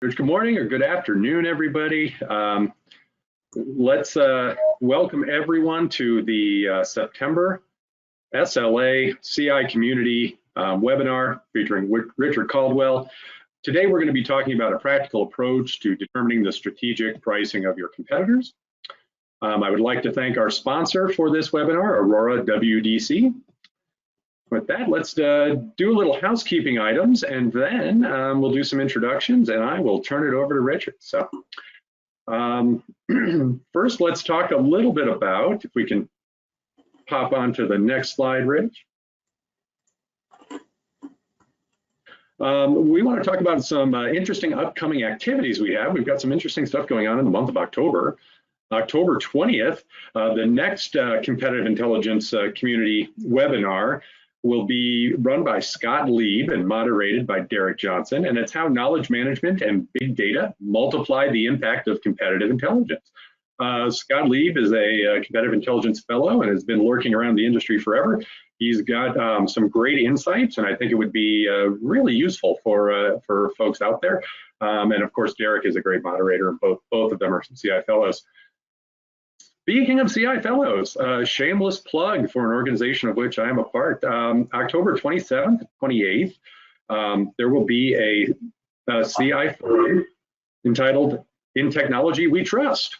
Good morning or good afternoon, everybody. Let's welcome everyone to the September SLA CI Community webinar featuring Richard Caldwell. Today, we're going to be talking about a practical approach to determining the strategic pricing of your competitors. I would like to thank our sponsor for this webinar, Aurora WDC. With that, let's do a little housekeeping items, and then we'll do some introductions, and I will turn it over to Richard. So first, let's talk a little bit about, if we can pop onto the next slide, Rich. We want to talk about some interesting upcoming activities we have. We've got some interesting stuff going on in the month of October. October 20th, the next Competitive Intelligence Community webinar will be run by Scott Lieb and moderated by Derek Johnson, and it's how knowledge management and big data multiply the impact of competitive intelligence. Scott Lieb is a competitive intelligence fellow and has been lurking around the industry forever. He's got some great insights, and I think it would be really useful for folks out there. And of course, Derek is a great moderator, and both of them are CI fellows. Speaking of CI fellows, shameless plug for an organization of which I am a part. October 27th, 28th, there will be a CI forum entitled "In Technology We Trust,"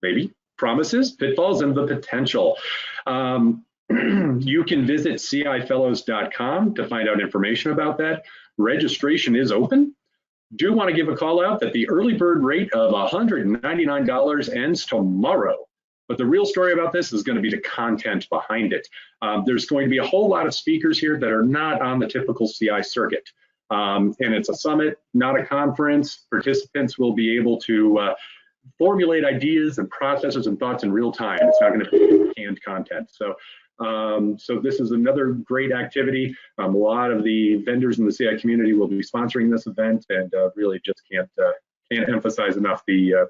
maybe promises, pitfalls, and the potential. You can visit cifellows.com to find out information about that. Registration is open. Do want to give a call out that the early bird rate of $199 ends tomorrow. But the real story about this is going to be the content behind it. There's going to be a whole lot of speakers here that are not on the typical CI circuit. And it's a summit, not a conference. Participants will be able to formulate ideas and processes and thoughts in real time. It's not going to be canned content. So this is another great activity. A lot of the vendors in the CI community will be sponsoring this event, and really just can't emphasize enough the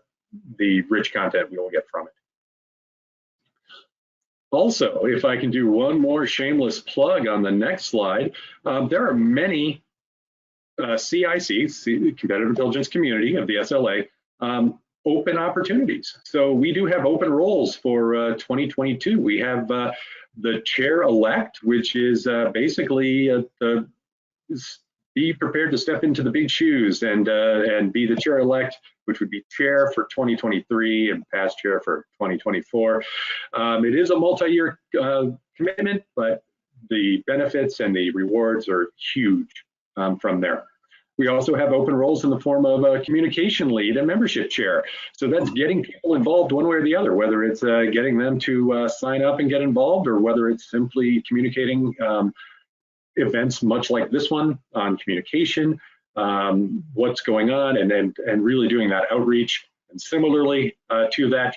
rich content we will get from it. Also, if I can do one more shameless plug on the next slide, there are many CIC, Competitive Intelligence Community of the SLA, open opportunities. So we do have open roles for 2022. We have the chair-elect, which is basically be prepared to step into the big shoes and be the chair-elect, which would be chair for 2023 and past chair for 2024. It is a multi-year commitment, but the benefits and the rewards are huge from there. We also have open roles in the form of a communication lead and membership chair. So that's getting people involved one way or the other, whether it's getting them to sign up and get involved, or whether it's simply communicating events much like this one on communication, what's going on, and really doing that outreach. And similarly to that,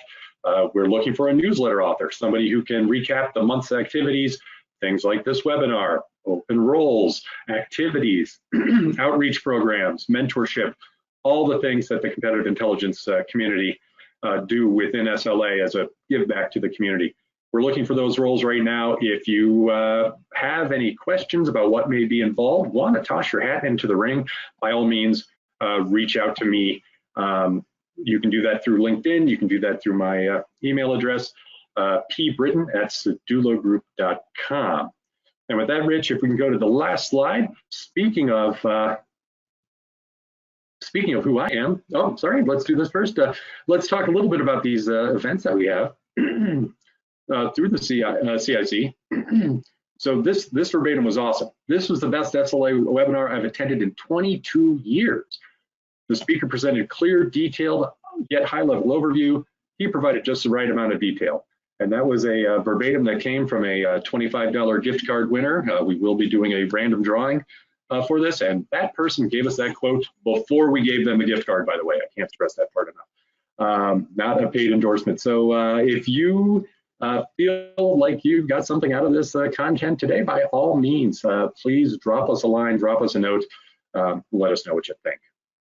we're looking for a newsletter author, somebody who can recap the month's activities, things like this webinar, open roles, activities, outreach programs, mentorship, all the things that the competitive intelligence community do within SLA as a give back to the community. We're looking for those roles right now. If you have any questions about what may be involved, want to toss your hat into the ring, by all means, reach out to me. You can do that through LinkedIn. You can do that through my email address, pbritton@sedulogroup.com. And with that, Rich, if we can go to the last slide. Speaking of who I am, oh, sorry, let's do this first. Let's talk a little bit about these events that we have. Through the CIC. So this verbatim was awesome. This was the best SLA webinar I've attended in 22 years. The speaker presented clear, detailed, yet high-level overview. He provided just the right amount of detail. And that was a verbatim that came from a $25 gift card winner. We will be doing a random drawing for this, and that person gave us that quote before we gave them a gift card, by the way. I can't stress that part enough. Not a paid endorsement. So if you feel like you got something out of this content today, by all means, please drop us a line, drop us a note, let us know what you think.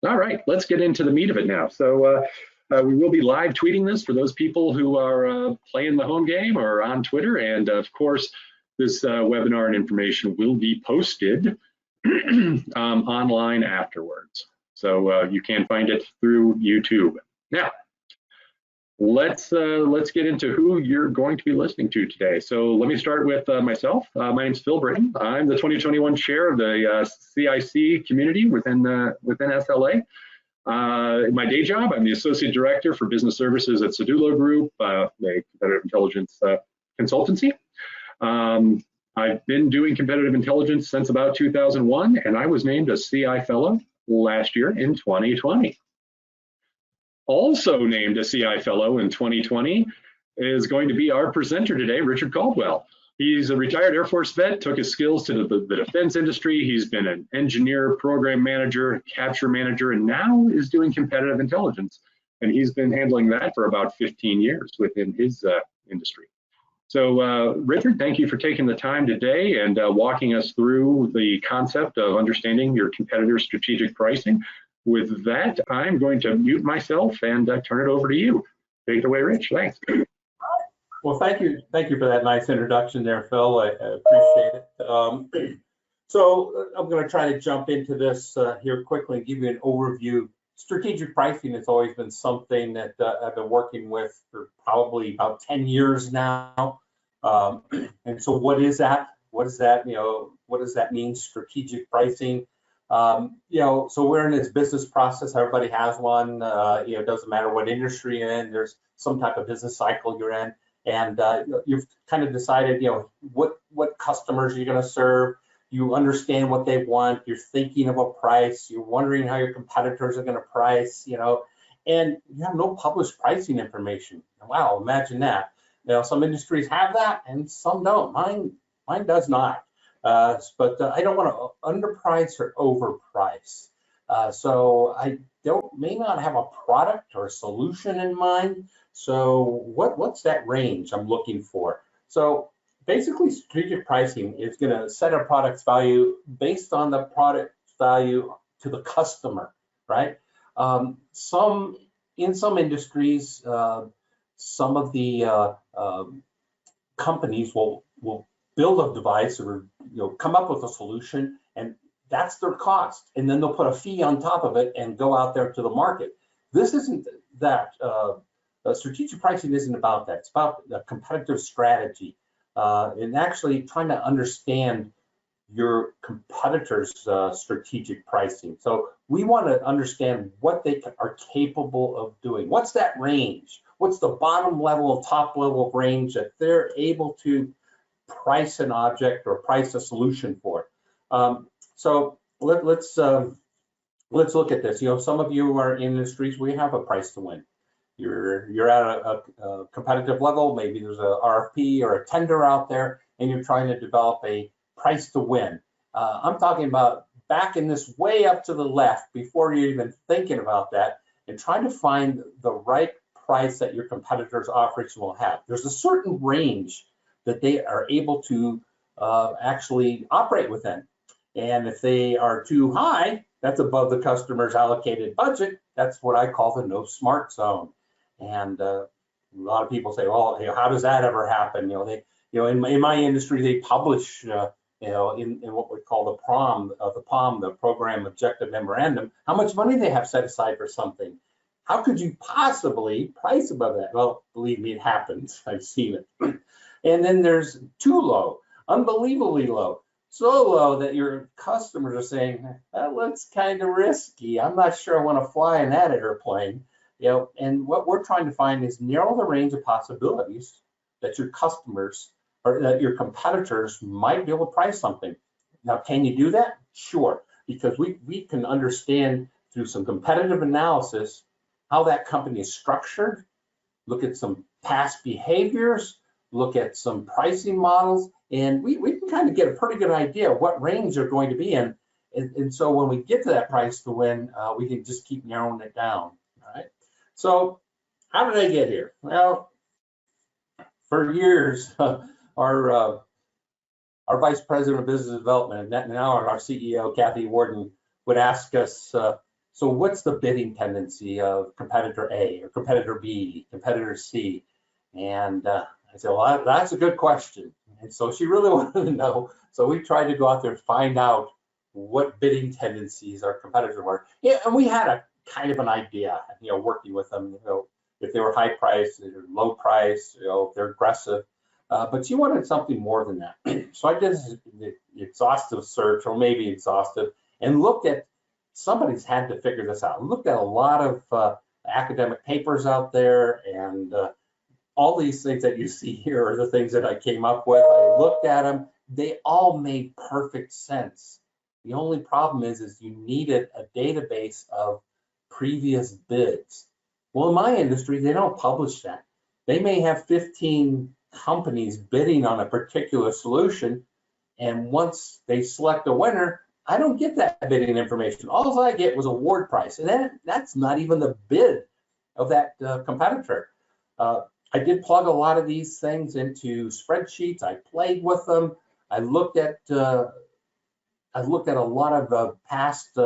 All right, let's get into the meat of it now. So we will be live tweeting this for those people who are playing the home game or on Twitter. And of course, this webinar and information will be posted online afterwards. So you can find it through YouTube. Now, let's get into who you're going to be listening to today. So let me start with myself. My name is Phil Britton. I'm the 2021 chair of the CIC community within SLA. My day job, I'm the Associate Director for Business Services at Sedulo Group, a competitive intelligence consultancy. I've been doing competitive intelligence since about 2001, and I was named a CI Fellow last year in 2020. Also named a CI Fellow in 2020 is going to be our presenter today, Richard Caldwell. He's a retired Air Force vet, took his skills to the defense industry. He's been an engineer, program manager, capture manager, and now is doing competitive intelligence. And he's been handling that for about 15 years within his industry. So Richard, thank you for taking the time today and walking us through the concept of understanding your competitor strategic pricing. With that, I'm going to mute myself and turn it over to you. Take it away, Rich. Thanks. Well, thank you for that nice introduction there, Phil. I appreciate it. So I'm going to try to jump into this here quickly and give you an overview. Strategic pricing has always been something that I've been working with for probably about 10 years now. And so what is that? What does that mean, strategic pricing? So we're in this business process. Everybody has one. It doesn't matter what industry you're in. There's some type of business cycle you're in. And you've kind of decided, what customers you're going to serve. You understand what they want. You're thinking of a price. You're wondering how your competitors are going to price, and you have no published pricing information. Wow, imagine that. Some industries have that and some don't. Mine does not. But I don't want to underprice or overprice. So I may not have a product or a solution in mind. So what's that range I'm looking for? So basically, strategic pricing is going to set a product's value based on the product value to the customer, right? In some industries, some of the companies will build a device or come up with a solution, and that's their cost, and then they'll put a fee on top of it and go out there to the market. This isn't that. Strategic pricing isn't about that. It's about the competitive strategy and actually trying to understand your competitors' strategic pricing. So we want to understand what they are capable of doing. What's that range? What's the bottom level, top level range that they're able to price an object or price a solution for? So let's look at this. Some of you are in industries where you have a price to win. You're at a competitive level. Maybe there's a RFP or a tender out there, and you're trying to develop a price to win. I'm talking about backing this way up to the left before you're even thinking about that, and trying to find the right price that your competitors' offerings will have. There's a certain range that they are able to actually operate within. And if they are too high, that's above the customer's allocated budget. That's what I call the no smart zone. And a lot of people say, well, how does that ever happen? In my industry, they publish, in what we call the POM, the Program Objective Memorandum, how much money they have set aside for something. How could you possibly price above that? Well, believe me, it happens. I've seen it. And then there's too low, unbelievably low. So low that your customers are saying, that looks kind of risky. I'm not sure I want to fly in that airplane. And what we're trying to find is narrow the range of possibilities that your customers or that your competitors might be able to price something. Now, can you do that? Sure, because we can understand through some competitive analysis how that company is structured, look at some past behaviors, look at some pricing models, and we can kind of get a pretty good idea of what range they're going to be in. And so when we get to that price to win, we can just keep narrowing it down. All right. So how did I get here? Well, for years, our Vice President of Business Development, and now our CEO, Kathy Warden, would ask us, so what's the bidding tendency of competitor A or competitor B, competitor C? And I said, well, that's a good question. And so she really wanted to know. So we tried to go out there and find out what bidding tendencies our competitors were. Yeah, and we had a kind of an idea, working with them, if they were high price, if they're low price, if they're aggressive. But you wanted something more than that. So I did the exhaustive search, or maybe exhaustive, and looked at, somebody's had to figure this out. Looked at a lot of academic papers out there, and all these things that you see here are the things that I came up with. I looked at them. They all made perfect sense. The only problem is you needed a database of previous bids. Well, in my industry, they don't publish that. They may have 15 companies bidding on a particular solution, and once they select a winner, I don't get that bidding information. All I get was award price, and that's not even the bid of that competitor. I did plug a lot of these things into spreadsheets. I played with them. I looked at a lot of past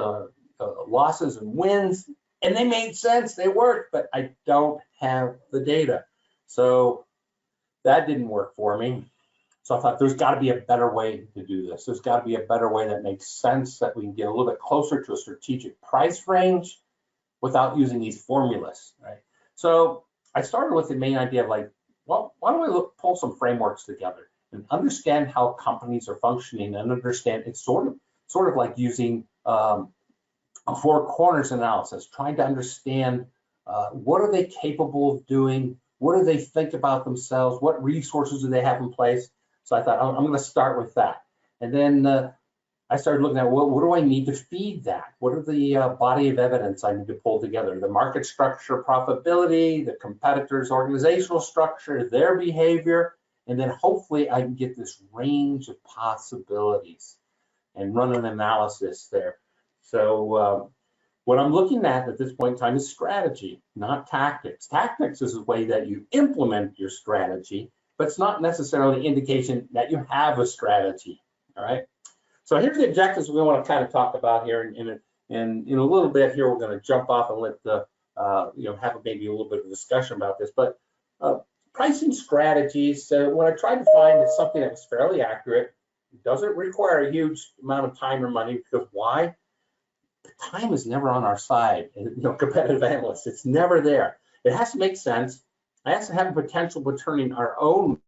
losses and wins, and they made sense. They worked, but I don't have the data, so that didn't work for me. So I thought there's got to be a better way to do this. There's got to be a better way that makes sense, that we can get a little bit closer to a strategic price range without using these formulas, right? So I started with the main idea of like, well, why don't I pull some frameworks together and understand how companies are functioning, and understand it's sort of like using a four corners analysis, trying to understand what are they capable of doing, what do they think about themselves, what resources do they have in place. So I thought, I'm going to start with that. And then I started looking at, what do I need to feed that? What are the body of evidence I need to pull together? The market structure, profitability, the competitors' organizational structure, their behavior, and then hopefully I can get this range of possibilities and run an analysis there. So what I'm looking at this point in time is strategy, not tactics. Tactics is a way that you implement your strategy, but it's not necessarily an indication that you have a strategy, all right? So here's the objectives we want to kind of talk about here, and in a little bit here, we're going to jump off and let the, have maybe a little bit of discussion about this, but pricing strategies, what I tried to find is something that was fairly accurate. It doesn't require a huge amount of time or money, because why? The time is never on our side, competitive analysts, it's never there. It has to make sense. It has to have the potential of determining our own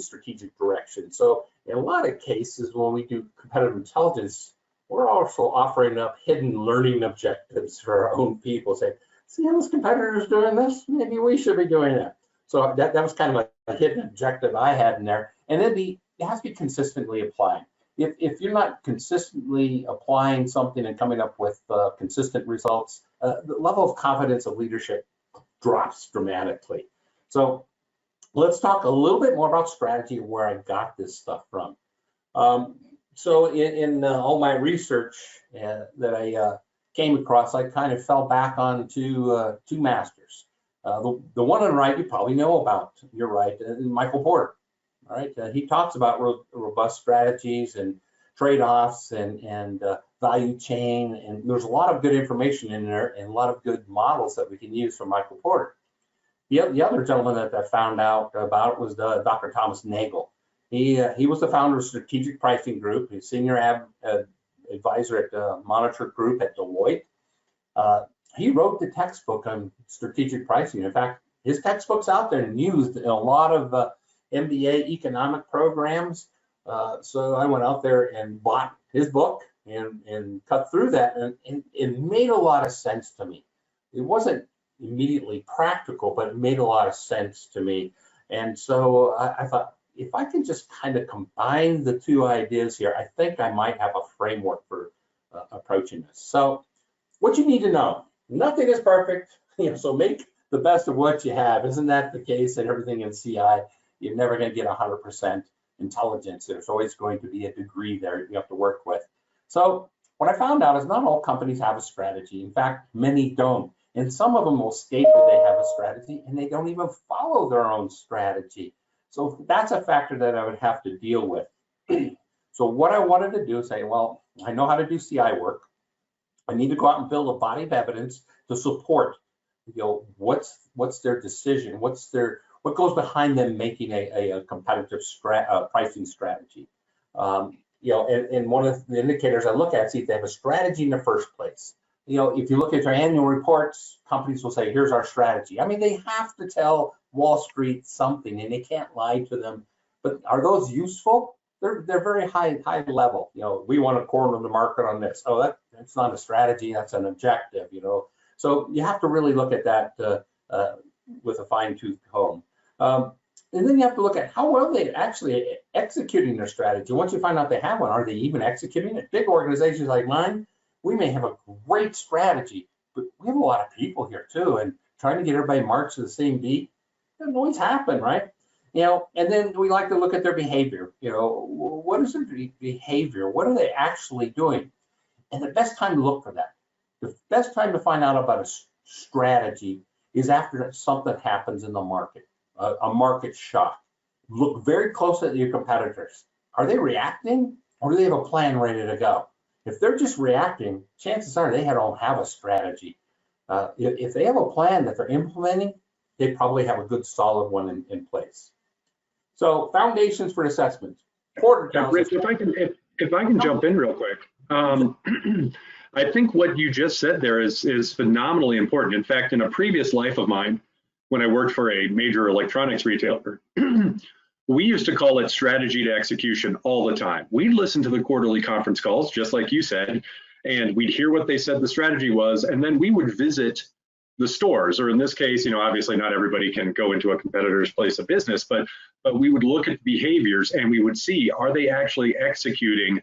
strategic direction. So in a lot of cases, when we do competitive intelligence, we're also offering up hidden learning objectives for our own people, saying, see how this competitor is doing this? Maybe we should be doing that. So that was kind of a hidden objective I had in there. And then it has to be consistently applied. If you're not consistently applying something and coming up with consistent results, the level of confidence of leadership drops dramatically. So let's talk a little bit more about strategy and where I got this stuff from. So in all my research that I came across, I kind of fell back on two masters. The one on the right you probably know about, you're right, Michael Porter. All right, he talks about robust strategies and trade-offs and value chain, and there's a lot of good information in there and a lot of good models that we can use from Michael Porter. The other gentleman that I found out about was Dr. Thomas Nagle. He was the founder of Strategic Pricing Group. He's senior advisor at the Monitor Group at Deloitte. He wrote the textbook on strategic pricing. In fact, his textbook's out there and used in a lot of MBA economic programs. So I went out there and bought his book and cut through that, and it made a lot of sense to me. It wasn't immediately practical, but it made a lot of sense to me. And so I thought, if I can just kind of combine the two ideas here, I think I might have a framework for approaching this. So what you need to know, nothing is perfect, so make the best of what you have. Isn't that the case in everything in CI? You're never going to get 100% intelligence. There's always going to be a degree there you have to work with. So what I found out is not all companies have a strategy. In fact, many don't. And some of them will state that they have a strategy and they don't even follow their own strategy. So that's a factor that I would have to deal with. So what I wanted to do is say, well, I know how to do CI work. I need to go out and build a body of evidence to support, what's their decision, what goes behind them making a competitive pricing strategy. And one of the indicators I look at, see if they have a strategy in the first place. If you look at their annual reports, companies will say, here's our strategy. I mean, they have to tell Wall Street something, and they can't lie to them. But are those useful? They're very high level. We want to corner the market on this. Oh, that's not a strategy. That's an objective. So you have to really look at that with a fine-tooth comb. And then you have to look at how well they actually executing their strategy. Once you find out they have one, are they even executing it? Big organizations like mine, we may have a great strategy, but we have a lot of people here too, and trying to get everybody marched to the same beat doesn't always happen, right? And then we like to look at their behavior. What is their behavior? What are they actually doing? And the best time to look for that, the best time to find out about a strategy is after something happens in the market, a market shock. Look very closely at your competitors. Are they reacting, or do they have a plan ready to go? If they're just reacting, chances are they don't have a strategy. If they have a plan that they're implementing, they probably have a good solid one in place. So foundations for assessment. Rich, if I can jump in real quick. I think what you just said there is phenomenally important. In fact, in a previous life of mine, when I worked for a major electronics retailer, we used to call it strategy to execution all the time. We'd listen to the quarterly conference calls, just like you said, and we'd hear what they said the strategy was, and then we would visit the stores, or in this case, obviously not everybody can go into a competitor's place of business, but we would look at behaviors and we would see, are they actually executing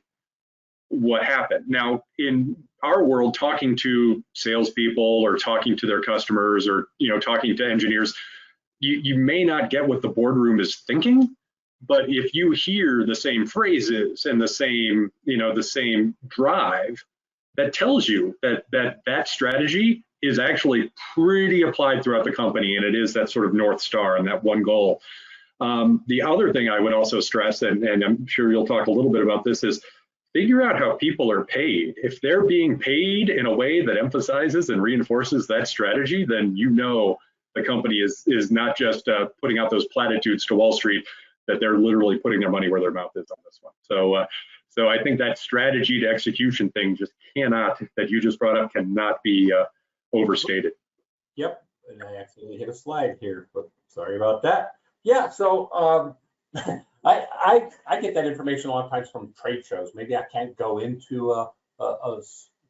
what happened? Now, in our world, talking to salespeople or talking to their customers or talking to engineers, you may not get what the boardroom is thinking, but if you hear the same phrases and the same drive, that tells you that strategy is actually pretty applied throughout the company, and it is that sort of North Star and that one goal. The other thing I would also stress, and I'm sure you'll talk a little bit about this, is figure out how people are paid. If they're being paid in a way that emphasizes and reinforces that strategy, then the company is not just putting out those platitudes to Wall Street, that they're literally putting their money where their mouth is on this one. So I think that strategy to execution thing that you just brought up cannot be overstated. Yep, and I accidentally hit a slide here, but sorry about that. Yeah, so I get that information a lot of times from trade shows. Maybe I can't go into a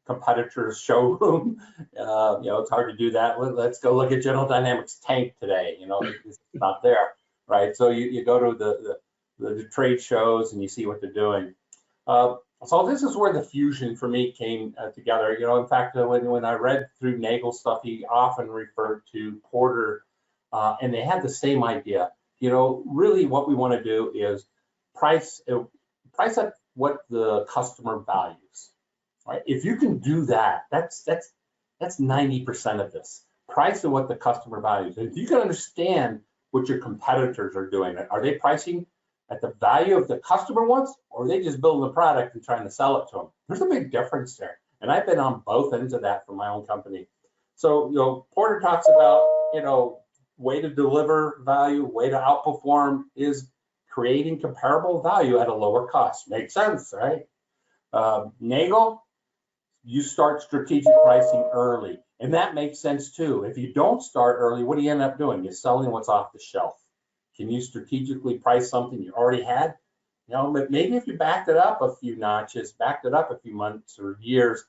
competitor's showroom. It's hard to do that. Let's go look at General Dynamics tank today. It's not there, right? So you go to the trade shows and you see what they're doing. So this is where the fusion for me came together. In fact, when I read through Nagle stuff, he often referred to Porter, and they had the same idea. Really what we want to do is price at what the customer values, right? If you can do that, that's 90% of this. Price at what the customer values. And if you can understand what your competitors are doing, are they pricing at the value of the customer wants, or are they just building the product and trying to sell it to them? There's a big difference there. And I've been on both ends of that for my own company. So, Porter talks about, way to deliver value, way to outperform is creating comparable value at a lower cost. Makes sense, right? Nagle, you start strategic pricing early. And that makes sense too. If you don't start early, what do you end up doing? You're selling what's off the shelf. Can you strategically price something you already had? But maybe if you backed it up a few notches, backed it up a few months or years,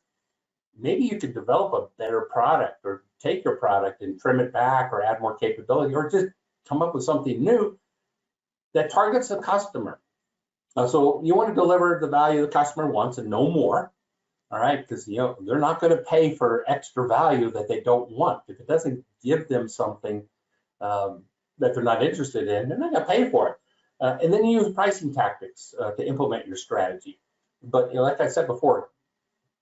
maybe you could develop a better product, or take your product and trim it back, or add more capability, or just come up with something new that targets the customer. So you want to deliver the value the customer wants and no more, all right? Because they're not going to pay for extra value that they don't want. If it doesn't give them something that they're not interested in, they're not going to pay for it. And then you use pricing tactics to implement your strategy. But like I said before,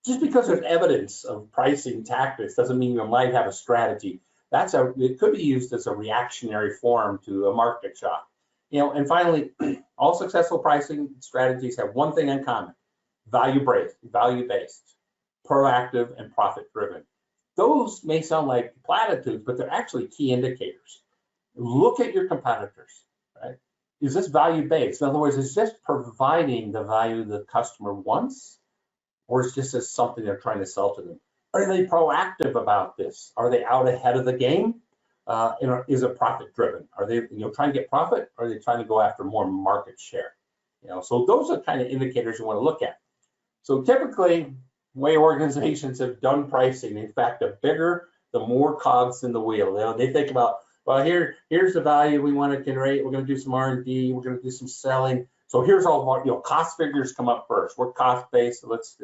just because there's evidence of pricing tactics doesn't mean you might have a strategy. It could be used as a reactionary form to a market shock. And finally, all successful pricing strategies have one thing in common: value-based, proactive, and profit-driven. Those may sound like platitudes, but they're actually key indicators. Look at your competitors, right? is this value-based? In other words, is this providing the value the customer wants, or is this just something they're trying to sell to them? Are they proactive about this? Are they out ahead of the game? Is it profit-driven? Are they trying to get profit, or are they trying to go after more market share? So those are kind of indicators you want to look at. So typically, the way organizations have done pricing, in fact, the bigger, the more cogs in the wheel. They think about, well, here's the value we want to generate. We're going to do some R&D. We're going to do some selling. So here's all of our, cost figures come up first. We're cost-based. So let's,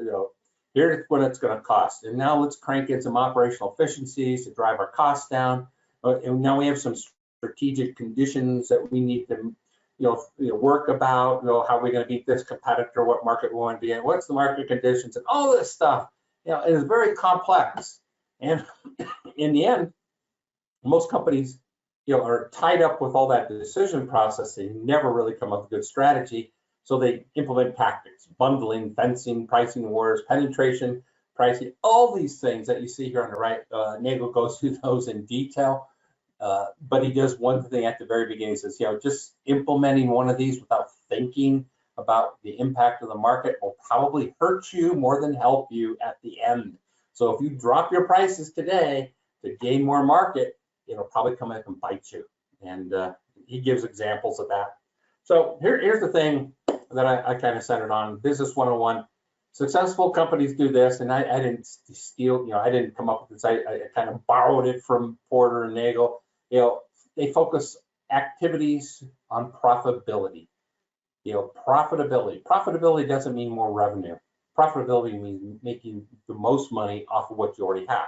here's what it's going to cost. And now let's crank in some operational efficiencies to drive our costs down. And now we have some strategic conditions that we need to, work about. How are we going to beat this competitor? What market we want to be in? What's the market conditions? And all this stuff. It is very complex. And in the end, most companies, are tied up with all that decision process. They never really come up with a good strategy. So they implement tactics, bundling, fencing, pricing wars, penetration, pricing, all these things that you see here on the right. Nagle goes through those in detail. But he does one thing at the very beginning. He says, just implementing one of these without thinking about the impact of the market will probably hurt you more than help you at the end. So if you drop your prices today to gain more market, it'll probably come back and bite you. And he gives examples of that. So here's the thing that I kind of centered on, Business 101. Successful companies do this, and I didn't steal, I didn't come up with this. I kind of borrowed it from Porter and Nagle. They focus activities on profitability. Profitability. Profitability doesn't mean more revenue. Profitability means making the most money off of what you already have.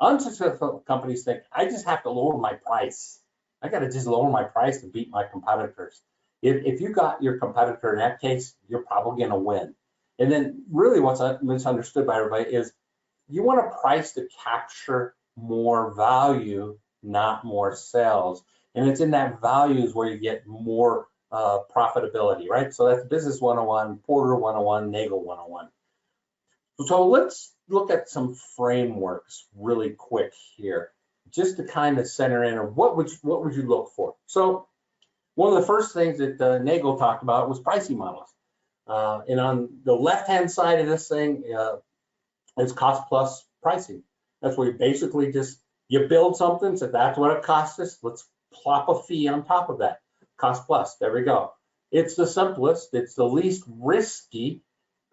Unsuccessful companies think, I just have to lower my price. I got to just lower my price to beat my competitors. If you got your competitor in that case, you're probably going to win. And then really what's misunderstood by everybody is you want to price to capture more value, not more sales. And it's in that values where you get more profitability, right? So that's Business 101, Porter 101, Nagle 101. So let's look at some frameworks really quick here, just to kind of center in, or what would you look for? So one of the first things that Nagle talked about was pricing models. And on the left-hand side of this thing is cost plus pricing. That's where you basically you build something, so that's what it costs us. Let's plop a fee on top of that. Cost plus, there we go. It's the simplest, it's the least risky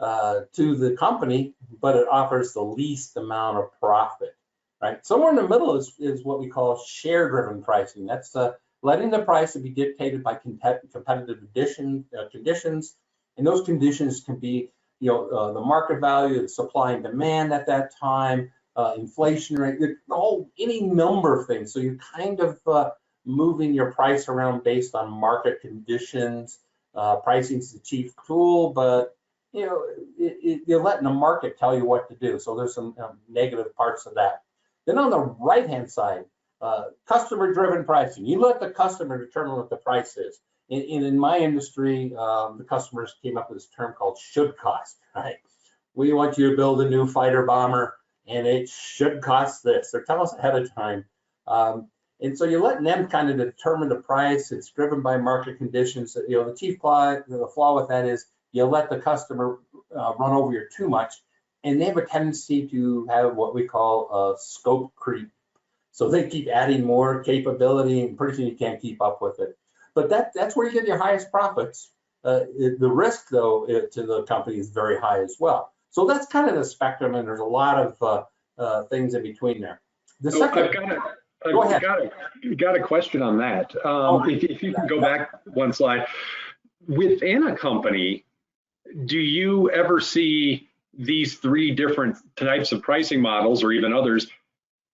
to the company, but it offers the least amount of profit, right? Somewhere in the middle is what we call share-driven pricing. That's letting the price be dictated by competitive conditions, and those conditions can be, the market value, the supply and demand at that time, inflation rate, any number of things. So you're kind of moving your price around based on market conditions. Pricing is the chief tool, but you're letting the market tell you what to do. So there's some negative parts of that. Then on the right-hand side, customer-driven pricing. You let the customer determine what the price is. In my industry, the customers came up with this term called should cost, right? We want you to build a new fighter bomber, and it should cost this. They're telling us ahead of time. And so you're letting them kind of determine the price. It's driven by market conditions. The chief flaw, the flaw with that is you let the customer run over you too much, and they have a tendency to have what we call scope creep. So they keep adding more capability, and pretty soon you can't keep up with it. But that's where you get your highest profits. The risk, though, to the company is very high as well. So that's kind of the spectrum, and there's a lot of things in between there. I've got a question on that. If you can go back one slide. Within a company, do you ever see these three different types of pricing models, or even others,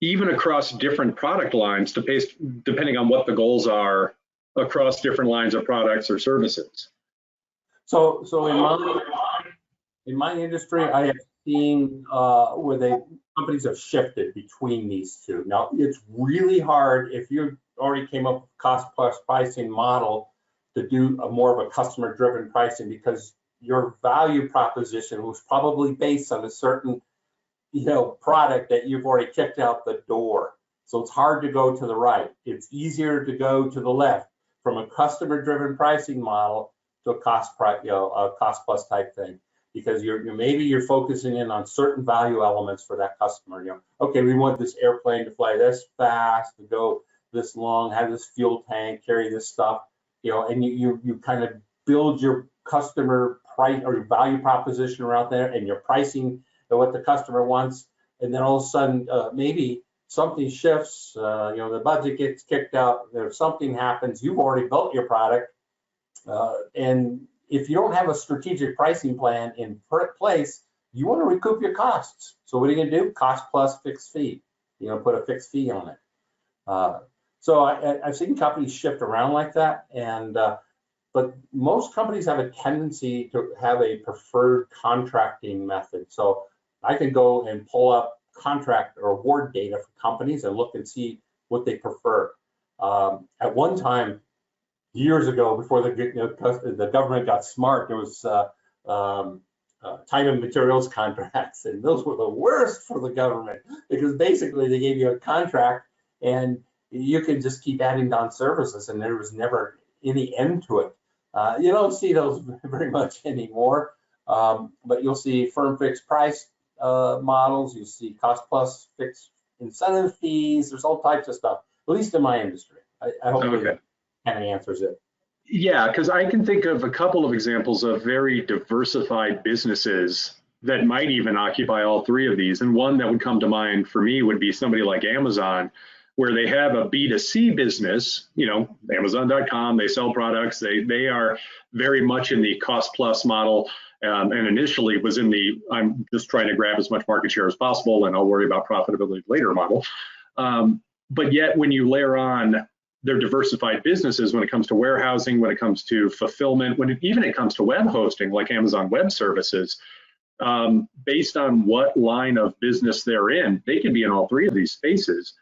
even across different product lines, depending on what the goals are across different lines of products or services? So in my industry, I have seen where companies have shifted between these two. Now, it's really hard if you already came up with cost plus pricing model to do more of a customer-driven pricing, because your value proposition was probably based on a certain product that you've already kicked out the door. So it's hard to go to the right. It's easier to go to the left. from a customer-driven pricing model to a cost plus type thing, because maybe you're focusing in on certain value elements for that customer. Okay, we want this airplane to fly this fast, to go this long, have this fuel tank, carry this stuff, and you kind of build your customer price or your value proposition around there, and your pricing and what the customer wants, and then all of a sudden maybe something shifts, the budget gets kicked out, there's something happens, you've already built your product, and if you don't have a strategic pricing plan in place, you want to recoup your costs. So what are you going to do? Cost plus fixed fee. Put a fixed fee on it. So I've seen companies shift around like that, but most companies have a tendency to have a preferred contracting method. So I can go and pull up contract or award data for companies and look and see what they prefer. At one time, years ago, before the government got smart, there was time and materials contracts, and those were the worst for the government, because basically they gave you a contract and you can just keep adding on services, and there was never any end to it. You don't see those very much anymore, but you'll see firm fixed price models, you see cost plus fixed incentive fees, there's all types of stuff, at least in my industry. I hope that kind of answers it. Yeah, because I can think of a couple of examples of very diversified businesses that might even occupy all three of these. And one that would come to mind for me would be somebody like Amazon, where they have a B2C business, Amazon.com, they sell products, they are very much in the cost plus model, and initially was in the, I'm just trying to grab as much market share as possible and I'll worry about profitability later model. But yet when you layer on their diversified businesses, when it comes to warehousing, when it comes to fulfillment, even it comes to web hosting, like Amazon Web Services, based on what line of business they're in, they can be in all three of these spaces,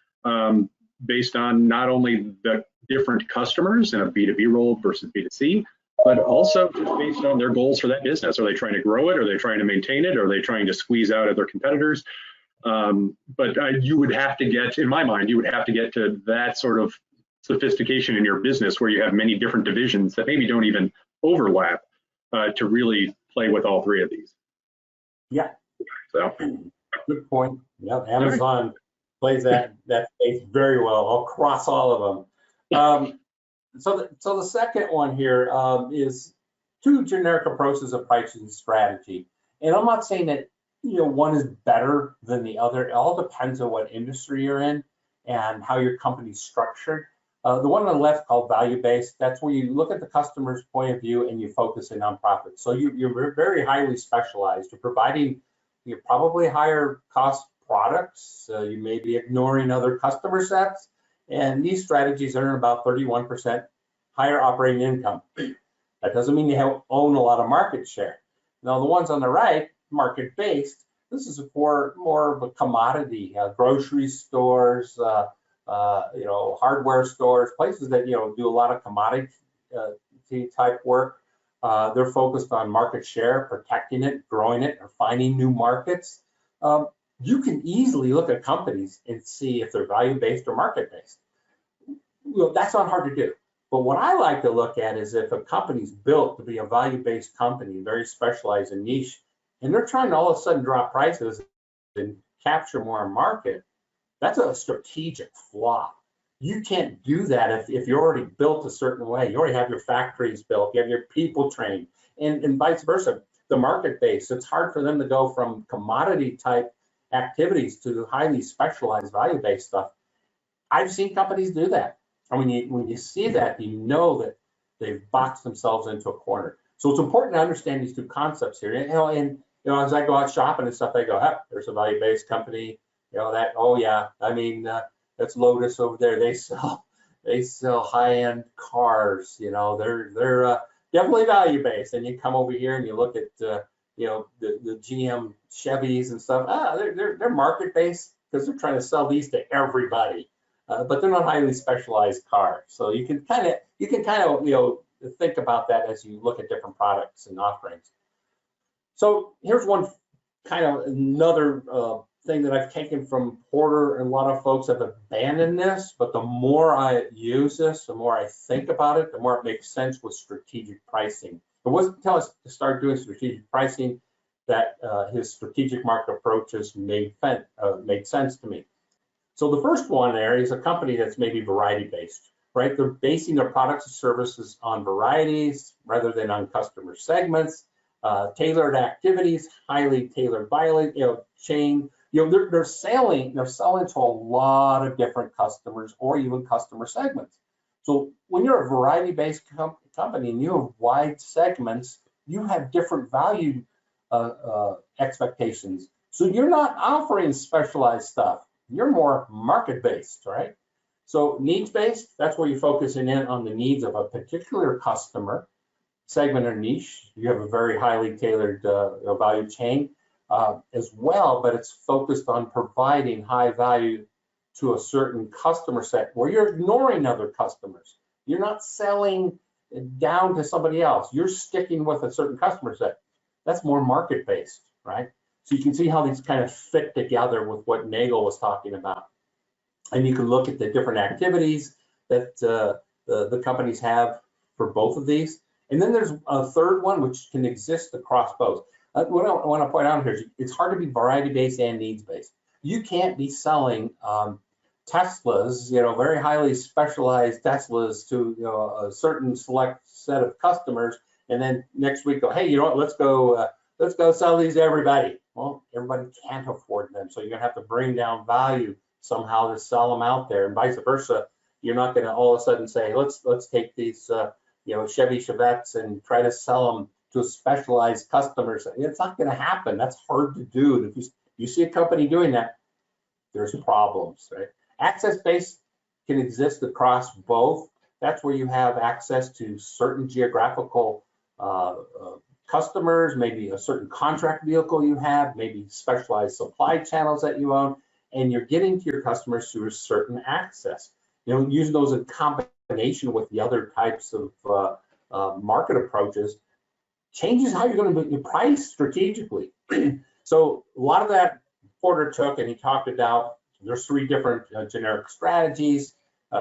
based on not only the different customers in a B2B role versus B2C, but also just based on their goals for that business. Are they trying to grow it? Are they trying to maintain it? Are they trying to squeeze out other competitors? But you would have to get, in my mind, you would have to get to that sort of sophistication in your business where you have many different divisions that maybe don't even overlap to really play with all three of these. Yeah. So good point. Yeah, Amazon plays that space very well across all of them. So the second one here is two generic approaches of pricing strategy. And I'm not saying that one is better than the other. It all depends on what industry you're in and how your company's structured. The one on the left called value-based, that's where you look at the customer's point of view and you focus in on profit. So you're very highly specialized. You're providing probably higher cost products. You may be ignoring other customer sets. And these strategies earn about 31% higher operating income. That doesn't mean you own a lot of market share. Now, the ones on the right, market-based, this is for more of a commodity, grocery stores, hardware stores, places that do a lot of commodity type work. They're focused on market share, protecting it, growing it, or finding new markets. You can easily look at companies and see if they're value-based or market-based. That's not hard to do. But what I like to look at is if a company's built to be a value-based company, very specialized and niche, and they're trying to all of a sudden drop prices and capture more market, that's a strategic flaw. You can't do that if you're already built a certain way. You already have your factories built, you have your people trained, and vice versa. The market base, it's hard for them to go from commodity type activities to highly specialized value-based stuff. I've seen companies do that. And when you see that, you know that they've boxed themselves into a corner. So it's important to understand these two concepts here. And as I go out shopping and stuff, I go, there's a value-based company. That's Lotus over there. They sell high-end cars. They're definitely value-based. And you come over here and you look at the GM Chevys and stuff. They're market-based because they're trying to sell these to everybody. But they're not highly specialized cars. So you can kind of think about that as you look at different products and offerings. So here's one kind of another thing that I've taken from Porter, and a lot of folks have abandoned this, but the more I use this, the more I think about it, the more it makes sense with strategic pricing. It wasn't until us to start doing strategic pricing that his strategic market approaches made sense to me. So the first one there is a company that's maybe variety-based, right? They're basing their products and services on varieties rather than on customer segments, tailored activities, highly tailored chain. They're selling to a lot of different customers or even customer segments. So when you're a variety-based company and you have wide segments, you have different value expectations. So you're not offering specialized stuff. You're more market-based, right? So needs-based, that's where you're focusing in on the needs of a particular customer segment or niche. You have a very highly tailored value chain as well, but it's focused on providing high value to a certain customer set where you're ignoring other customers. You're not selling down to somebody else. You're sticking with a certain customer set. That's more market-based, right? So you can see how these kind of fit together with what Nagle was talking about. And you can look at the different activities that the companies have for both of these. And then there's a third one which can exist across both. What I want to point out here is it's hard to be variety-based and needs-based. You can't be selling Teslas, very highly specialized Teslas to a certain select set of customers, and then next week go, hey, let's go sell these to everybody. Well, everybody can't afford them, so you're gonna have to bring down value somehow to sell them out there, and vice versa. You're not gonna all of a sudden say, let's take these Chevy Chevettes and try to sell them to specialized customers. It's not gonna happen. That's hard to do. And if you see a company doing that, there's problems, right? Access-based can exist across both. That's where you have access to certain geographical customers, maybe a certain contract vehicle you have, maybe specialized supply channels that you own, and you're getting to your customers through a certain access. Using those in combination with the other types of market approaches changes how you're going to price strategically. So a lot of that Porter took, and he talked about there's 3 different generic strategies: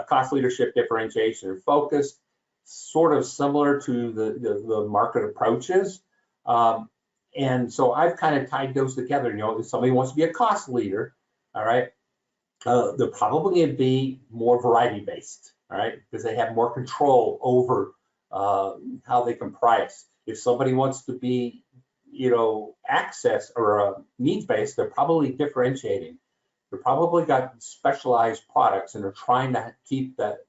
cost, leadership, differentiation, and focus. Sort of similar to the market approaches. And so I've kind of tied those together. If somebody wants to be a cost leader, all right, they're probably going to be more variety-based, all right, because they have more control over how they can price. If somebody wants to be, access or needs-based, they're probably differentiating. They're probably got specialized products and they're trying to keep that,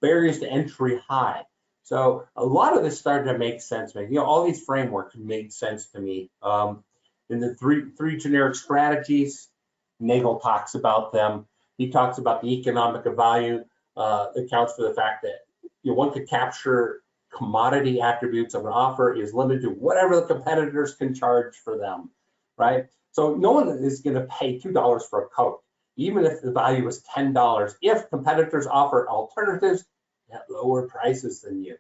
barriers to entry high. So a lot of this started to make sense to me. All these frameworks made sense to me. In the three generic strategies, Nagle talks about them. He talks about the economic value accounts for the fact that one could capture commodity attributes of an offer is limited to whatever the competitors can charge for them, right? So no one is going to pay $2 for a Coke, even if the value is $10, if competitors offer alternatives at lower prices than you.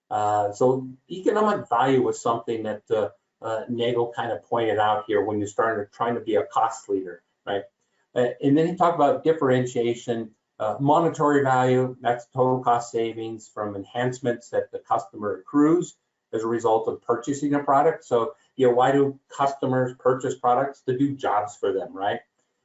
So economic value was something that Nagle kind of pointed out here when you started trying to be a cost leader, right? And then he talked about differentiation, monetary value, that's total cost savings from enhancements that the customer accrues as a result of purchasing a product. So, why do customers purchase products? To do jobs for them, right?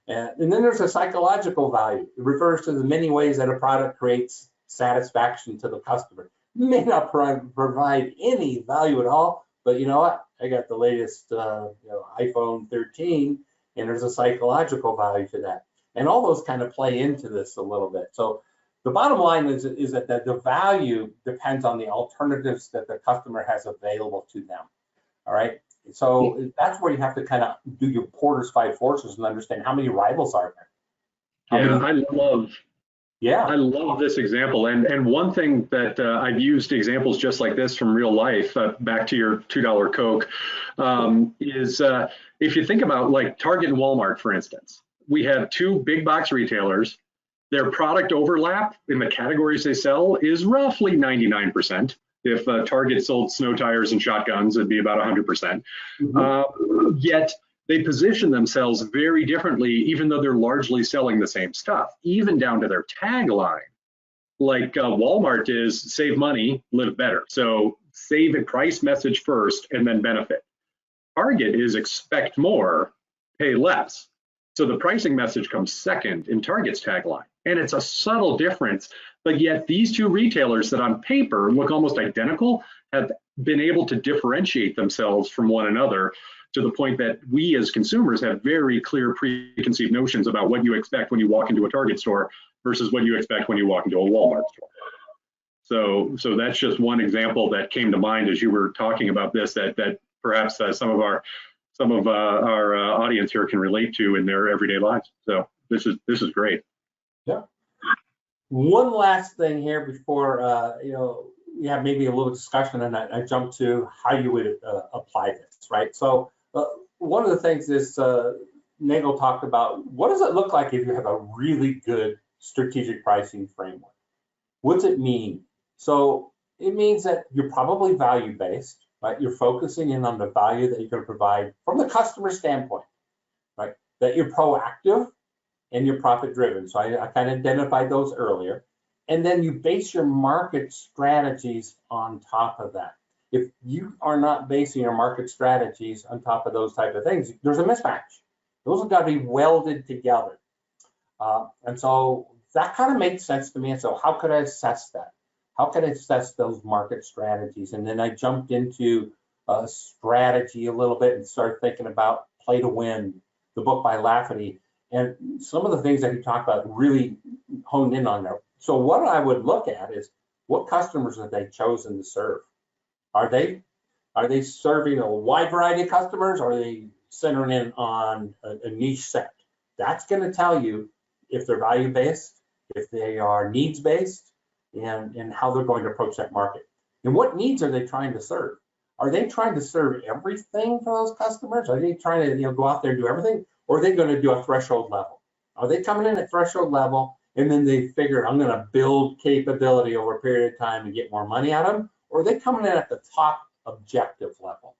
And then there's a psychological value. It refers to the many ways that a product creates satisfaction to the customer. It may not provide any value at all, but you know what? I got the latest iPhone 13, and there's a psychological value to that. And all those kind of play into this a little bit. So the bottom line is that the value depends on the alternatives that the customer has available to them. All right. So that's where you have to kind of do your Porter's 5 forces and understand how many rivals are there. I love this example. And one thing that I've used examples just like this from real life, back to your $2 Coke, is if you think about like Target and Walmart, for instance, we have 2 big box retailers. Their product overlap in the categories they sell is roughly 99%. If Target sold snow tires and shotguns, it'd be about 100%. Yet they position themselves very differently, even though they're largely selling the same stuff, even down to their tagline. Like Walmart is save money, live better. So save a price message first and then benefit. Target is expect more, pay less. So the pricing message comes second in Target's tagline. And it's a subtle difference, but yet these two retailers that on paper look almost identical have been able to differentiate themselves from one another to the point that we as consumers have very clear preconceived notions about what you expect when you walk into a Target store versus what you expect when you walk into a Walmart store. So that's just one example that came to mind as you were talking about this, that perhaps some of our audience here can relate to in their everyday lives. So this is great. Yeah. One last thing here before we have maybe a little discussion, and I jump to how you would apply this, right? So one of the things is Nagle talked about, what does it look like if you have a really good strategic pricing framework? What's it mean? So it means that you're probably value-based, right? You're focusing in on the value that you're going to provide from the customer standpoint, right? That you're proactive and you're profit-driven. So I kind of identified those earlier. And then you base your market strategies on top of that. If you are not basing your market strategies on top of those type of things, there's a mismatch. Those have got to be welded together. And so that kind of makes sense to me. And so how could I assess that? How could I assess those market strategies? And then I jumped into strategy a little bit and started thinking about Play to Win, the book by Lafferty. And some of the things that he talked about really honed in on there. So what I would look at is what customers have they chosen to serve? Are they serving a wide variety of customers, or are they centering in on a niche set? That's going to tell you if they're value-based, if they are needs-based, and how they're going to approach that market. And what needs are they trying to serve? Are they trying to serve everything for those customers? Are they trying to go out there and do everything? Or are they going to do a threshold level? Are they coming in at threshold level and then they figure I'm going to build capability over a period of time and get more money out of them? Or are they coming in at the top objective level?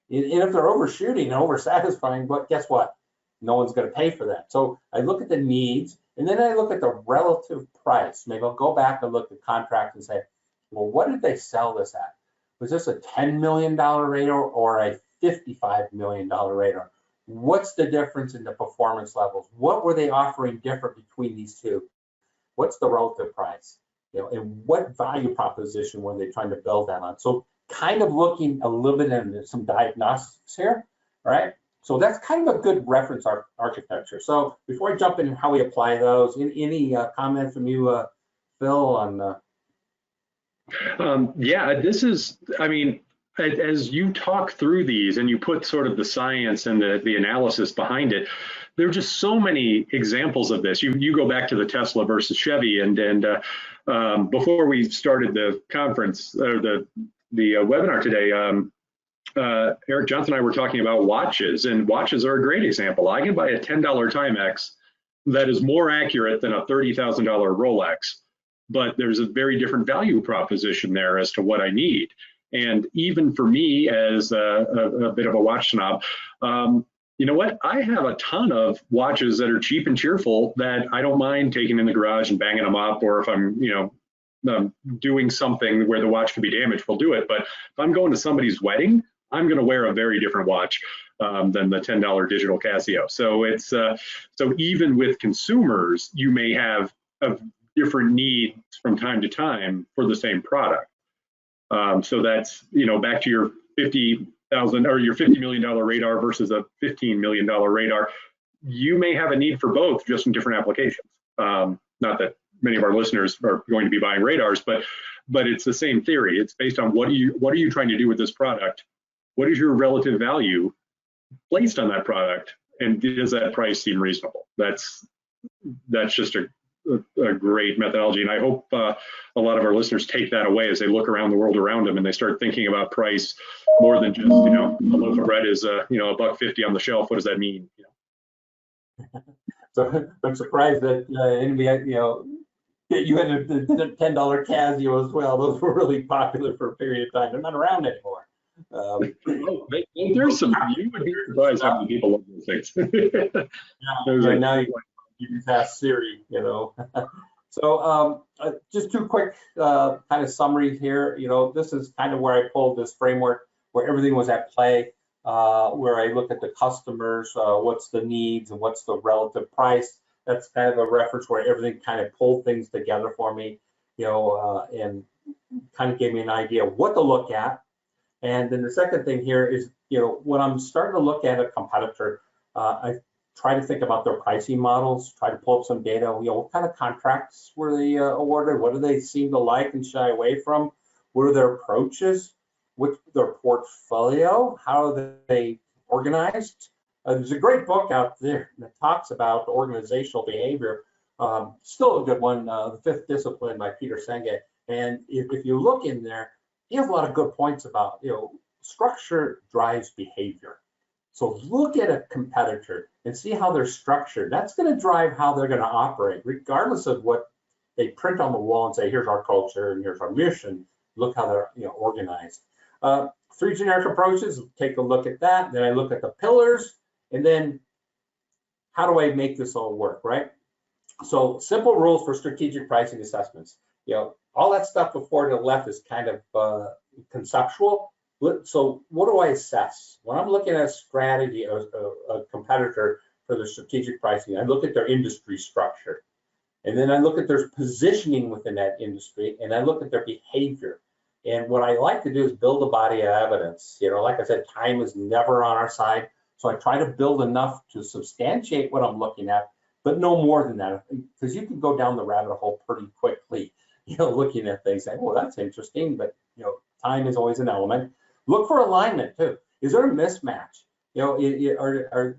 And if they're overshooting and oversatisfying, but guess what? No one's going to pay for that. So I look at the needs, and then I look at the relative price. Maybe I'll go back and look at the contract and say, well, what did they sell this at? Was this a $10 million radar or a $55 million radar? What's the difference in the performance levels? What were they offering different between these two? What's the relative price? And what value proposition were they trying to build that on? So kind of looking a little bit into some diagnostics here, right? So that's kind of a good reference architecture. So before I jump into how we apply those, any comments from you, Phil, on? Yeah, this is, I mean, as you talk through these and you put sort of the science and the analysis behind it, there are just so many examples of this. You go back to the Tesla versus Chevy, and before we started the conference or the webinar today, Eric Johnson and I were talking about watches, and watches are a great example. I can buy a $10 Timex that is more accurate than a $30,000 Rolex, but there's a very different value proposition there as to what I need. And even for me as a bit of a watch snob, you know what? I have a ton of watches that are cheap and cheerful that I don't mind taking in the garage and banging them up, or if I'm, doing something where the watch could be damaged, we'll do it. But if I'm going to somebody's wedding, I'm going to wear a very different watch than the $10 digital Casio. So it's so even with consumers, you may have a different needs from time to time for the same product. So that's, back to your $50,000 or your $50 million radar versus a $15 million radar. You may have a need for both, just in different applications. Not that many of our listeners are going to be buying radars, but it's the same theory. It's based on what are you trying to do with this product? What is your relative value placed on that product, and does that price seem reasonable? That's just a great methodology, and I hope a lot of our listeners take that away as they look around the world around them and they start thinking about price more than just, a loaf of bread is $1.50 on the shelf. What does that mean? So I'm surprised that anybody, you had the $10 Casio as well. Those were really popular for a period of time. They're not around anymore. There's some, you would be surprised how many people love those things. Yeah, now you just ask Siri, you know. So just two quick kind of summaries here. You know, this is kind of where I pulled this framework where everything was at play, where I look at the customers, what's the needs and what's the relative price. That's kind of a reference where everything kind of pulled things together for me, you know, and kind of gave me an idea of what to look at. And then the second thing here is, you know, when I'm starting to look at a competitor, I try to think about their pricing models, try to pull up some data, you know, what kind of contracts were they awarded? What do they seem to like and shy away from? What are their approaches? What's their portfolio? How are they organized? There's a great book out there that talks about organizational behavior. Still a good one, The Fifth Discipline by Peter Senge. And if you look in there, he has a lot of good points about, you know, structure drives behavior. So look at a competitor and see how they're structured. That's going to drive how they're going to operate, regardless of what they print on the wall and say, here's our culture and here's our mission. Look how they're, you know, organized. 3 generic approaches, take a look at that. Then I look at the pillars, and then how do I make this all work, right? So simple rules for strategic pricing assessments. You know, all that stuff before to the left is kind of conceptual. So what do I assess? When I'm looking at a strategy or a competitor for the strategic pricing, I look at their industry structure. And then I look at their positioning within that industry, and I look at their behavior. And what I like to do is build a body of evidence. You know, like I said, time is never on our side. So I try to build enough to substantiate what I'm looking at, but no more than that, because you can go down the rabbit hole pretty quickly, you know, looking at things like, well, that's interesting, but, you know, time is always an element. Look for alignment too. Is there a mismatch? You know,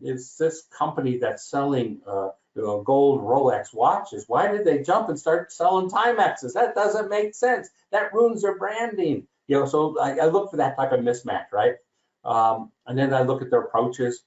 is this company that's selling you know, gold Rolex watches, why did they jump and start selling Timexes? That doesn't make sense. That ruins their branding. You know, so I look for that type of mismatch, right? And then I look at their approaches.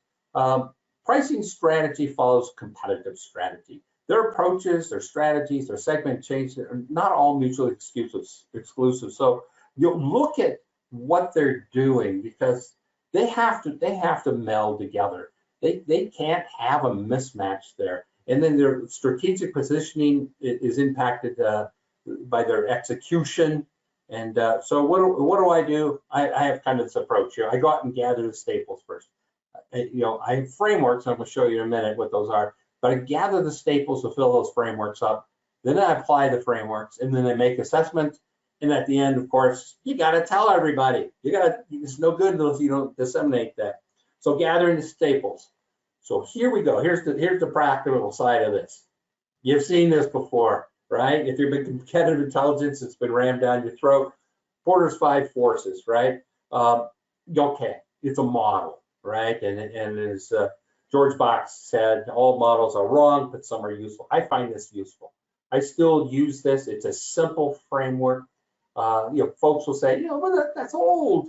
Pricing strategy follows competitive strategy. Their approaches, their strategies, their segment changes are not all mutually exclusive. So you'll look at what they're doing because they have to meld together. They can't have a mismatch there. And then their strategic positioning is impacted by their execution. And so what do? I have kind of this approach here. I go out and gather the staples first. You know, I have frameworks. I'm going to show you in a minute what those are. But I gather the staples to fill those frameworks up. Then I apply the frameworks, and then I make assessments. And at the end, of course, you got to tell everybody. It's no good if you don't disseminate that. So gathering the staples. So here we go. Here's the practical side of this. You've seen this before, right? If you've been competitive intelligence, it's been rammed down your throat. Porter's 5 forces, right? Okay, it's a model, right? And as George Box said, all models are wrong, but some are useful. I find this useful. I still use this. It's a simple framework. You know, folks will say, you know, well, that's old.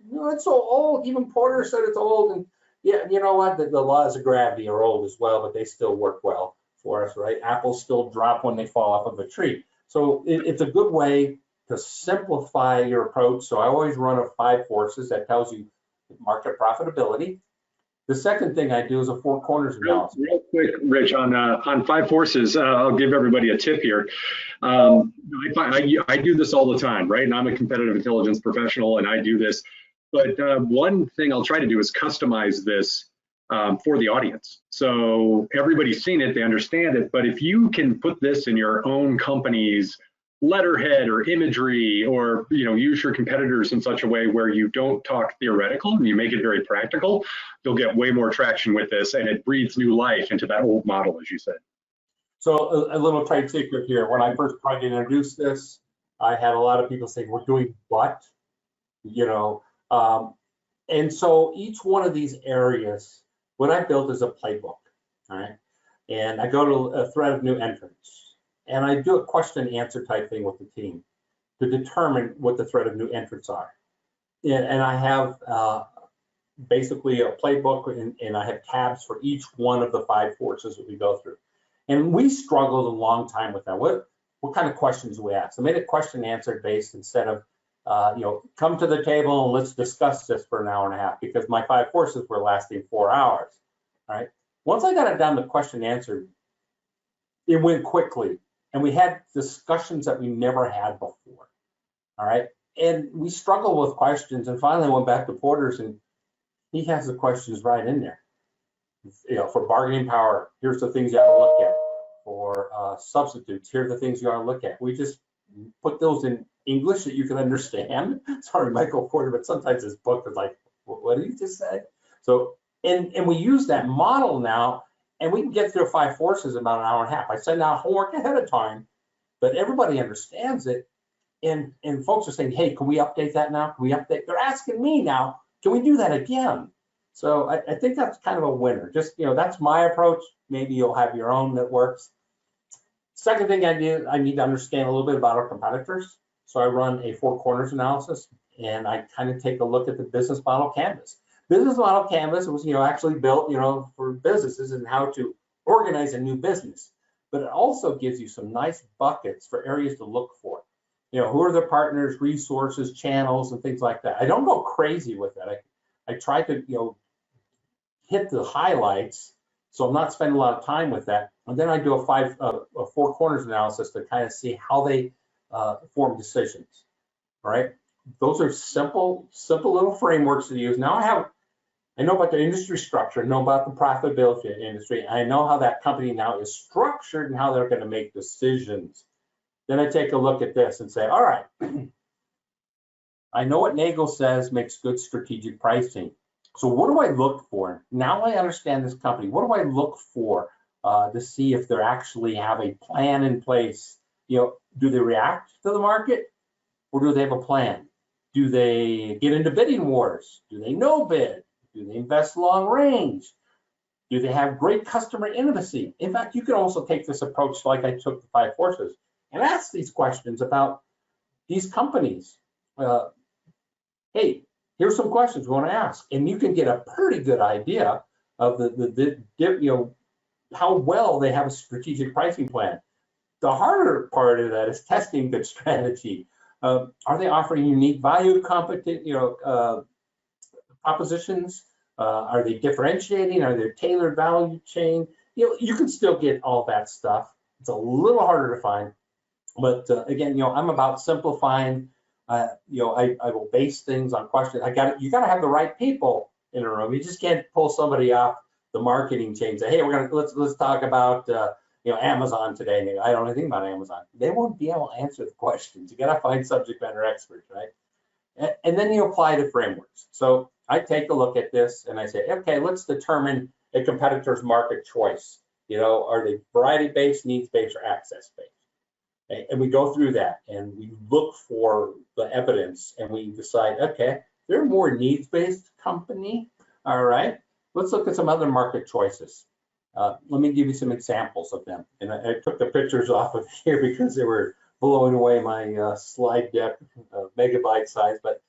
You know, it's so old. Even Porter said it's old. And yeah, you know what? The laws of gravity are old as well, but they still work well for us, right? Apples still drop when they fall off of a tree. So it's a good way to simplify your approach. So I always run a 5 forces that tells you market profitability. The second thing I do is a 4 corners analysis. Real quick, Rich, on 5 forces, I'll give everybody a tip here. I do this all the time, right? And I'm a competitive intelligence professional, and I do this. But one thing I'll try to do is customize this for the audience. So everybody's seen it, they understand it. But if you can put this in your own company's letterhead or imagery, or use your competitors in such a way where you don't talk theoretical and you make it very practical, you'll get way more traction with this, and it breathes new life into that old model, as you said. So a little trade secret here. When I first tried to introduce this, I had a lot of people saying, we're doing what? And so each one of these areas, what I built is a playbook, all right? And I go to a threat of new entrants, and I do a question and answer type thing with the team to determine what the threat of new entrants are. And I have basically a playbook, and I have tabs for each one of the 5 forces that we go through. And we struggled a long time with that. What kind of questions do we ask? I made it question and answer based instead of come to the table and let's discuss this for an hour and a half, because my 5 forces were lasting 4 hours. All right. Once I got it down to question and answer, it went quickly, and we had discussions that we never had before. All right. And we struggled with questions, and finally went back to Porter's, and he has the questions right in there. For bargaining power, here's the things you ought to look at. For substitutes, here are the things you ought to look at. We just put those in English that you can understand. Sorry, Michael Porter, but sometimes this book is like, what did you just say? So, and we use that model now, and we can get through 5 forces in about an hour and a half. I send out homework ahead of time, but everybody understands it. And folks are saying, hey, can we update that now? Can we update? They're asking me now, can we do that again? So I think that's kind of a winner. Just, that's my approach. Maybe you'll have your own that works. Second thing I need to understand a little bit about our competitors. So I run a 4 corners analysis, and I kind of take a look at the business model canvas. Business model canvas was, actually built, for businesses and how to organize a new business. But it also gives you some nice buckets for areas to look for. Who are the partners, resources, channels, and things like that. I don't go crazy with that. I try to, hit the highlights, so I'm not spending a lot of time with that. And then I do a 4 corners analysis to kind of see how they form decisions. All right, those are simple little frameworks to use. Now I know about the industry structure, I know about the profitability of the industry. I know how that company now is structured and how they're going to make decisions. Then I take a look at this and say, all right, I know what Nagle says makes good strategic pricing. So what do I look for? Now I understand this company. What do I look for to see if they actually have a plan in place? Do they react to the market, or do they have a plan? Do they get into bidding wars? Do they no bid? Do they invest long range? Do they have great customer intimacy? In fact, you can also take this approach like I took the 5 forces and ask these questions about these companies. Hey, here's some questions we want to ask, and you can get a pretty good idea of how well they have a strategic pricing plan. The harder part of that is testing good strategy. Are they offering unique value propositions? Are they differentiating? Are they tailored value chain? You can still get all that stuff. It's a little harder to find, but again, I'm about simplifying. I will base things on questions. You got to have the right people in a room. You just can't pull somebody off the marketing chain and say, hey, let's talk about Amazon today. And I don't know anything about Amazon. They won't be able to answer the questions. You got to find subject matter experts, right? And then you apply the frameworks. So I take a look at this and I say, okay, let's determine a competitor's market choice. Are they variety-based, needs-based, or access-based? And we go through that and we look for the evidence and we decide, okay, they're a more needs-based company. All right, let's look at some other market choices. Let me give you some examples of them. And I took the pictures off of here because they were blowing away my slide deck, megabyte size, but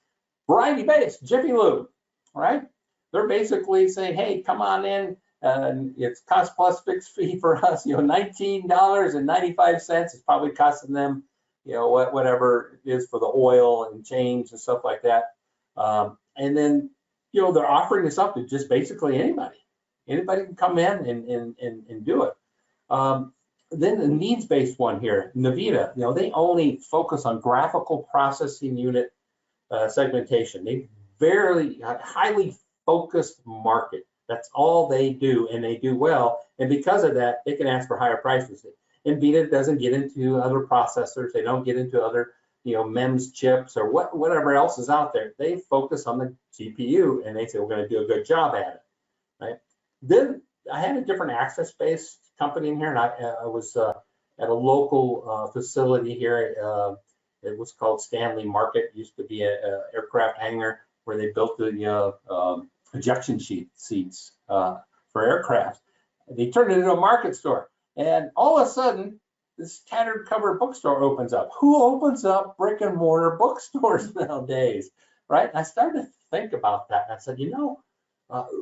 variety-based, Jiffy Lube, all right? They're basically saying, hey, come on in. It's cost plus fixed fee for us, $19.95. It's probably costing them, whatever it is for the oil and change and stuff like that. And then, they're offering this up to just basically anybody. Anybody can come in and do it. Then the needs-based one here, Navita, they only focus on graphical processing unit segmentation. They highly focused market. That's all they do, and they do well. And because of that, they can ask for higher prices. NVIDIA doesn't get into other processors. They don't get into other, MEMS chips or whatever else is out there. They focus on the GPU, and they say, we're going to do a good job at it, right? Then I had a different access-based company in here, and I was at a local facility here. It was called Stanley Market. It used to be an aircraft hangar where they built the ejection seats for aircraft. They turned it into a market store, and all of a sudden, this tattered cover bookstore opens up. Who opens up brick and mortar bookstores nowadays, right? And I started to think about that. And I said,